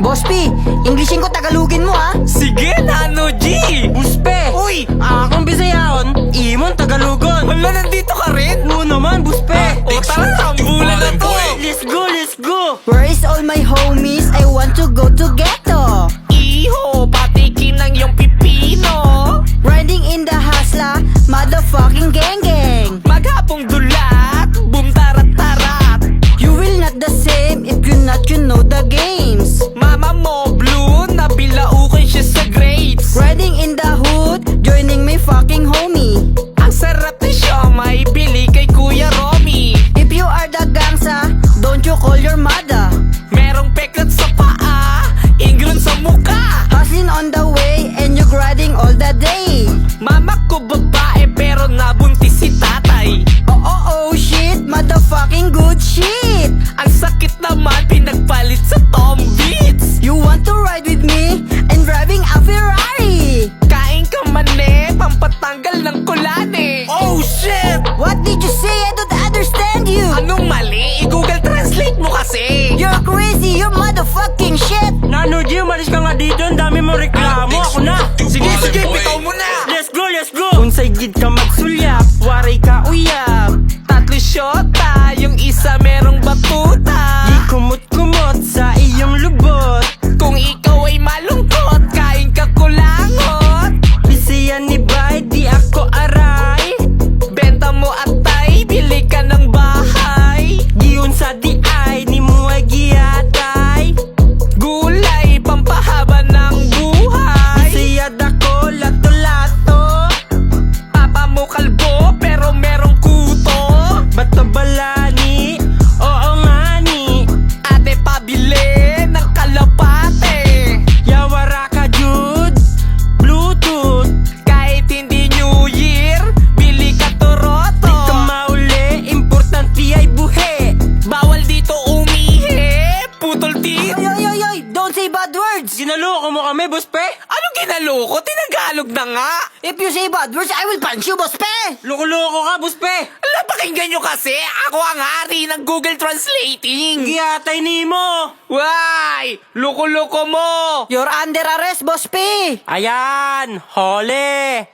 Boss P, Englishin ko Tagalogin mo ha. Sige, Nano G! Buspe! Uy! Akong Bisayaon, imon Tagalogon. Wala, nandito ka rin? Oo naman, Buspe! O tara, sambulan na to! Let's go, let's go! Where is all my homies? I want to go to ghetto. Iho, patikin ng iyong pipino. Riding in the hasla, motherfucking gang gang. Maghapong dulat, boom tarat-tarat. You will not the same if you not you know the games. Mama mo blue, nabilaukin siya sa grades. Riding in the hood, joining my fucking homie. Ang sarap ni siomay, bili kay Kuya Romy. If you are the gangsta, don't you call your mother. Merong peklat sa paa, inglon sa muka. Hustling on the way and you grinding all the day. Mama ko babae pero nabuntis si tatay. Oh shit, motherfucking good shit. Ang sakit naman pinagpalit sa Tom Beats. You want to ride with me and driving a Ferrari? Kain ka mane, pampatanggal ng kulane. Oh shit! What did you say? I don't understand you. Anong mali? I-Google Translate mo kasi. You're crazy, you're motherfucking shit. Nano G, umalis ka nga dito, ang dami mo reklamo. Ako na! Sige, bitaw mo na. Let's go, let's go! Unsay gid ka magsulyap, waray ka uyab. Tatlo syota, yung isa merong batuta. Di kumot-kumot sa iyong lubot. Kung ikaw ay malungkot, kain ka kulangot. Bisiyan ni Bay, di ako aray. Benta mo atay, bili ka ng bahay. Giyon sa di ay, ni mo ay giatay. Gulay, pampahaba ng buhay. Bisiyad ako, lato-lato. Papa mo kalbo, pero merong kuto. Bato balani, oo nga ni. Ate pabili ng kalapate. Yawara ka Jude, Bluetooth. Kahit hindi New Year, bili ka toroto. Di ka mauli, importante ay buhe. Bawal dito umihi, putol tit. Oy, don't say bad words. Ginaloko mo kami, Buspe? Anong ginaloko? Tinagalog na nga. If you say bad words, I will punch you, boss pe. Loko-loko ka, Buspe! Ala, pakinggan nyo kasi. Ako ang hari ng Google Translating. Giyatay ni mo! Why? Loko-loko mo. You're under arrest, boss pe. Ayan, hole!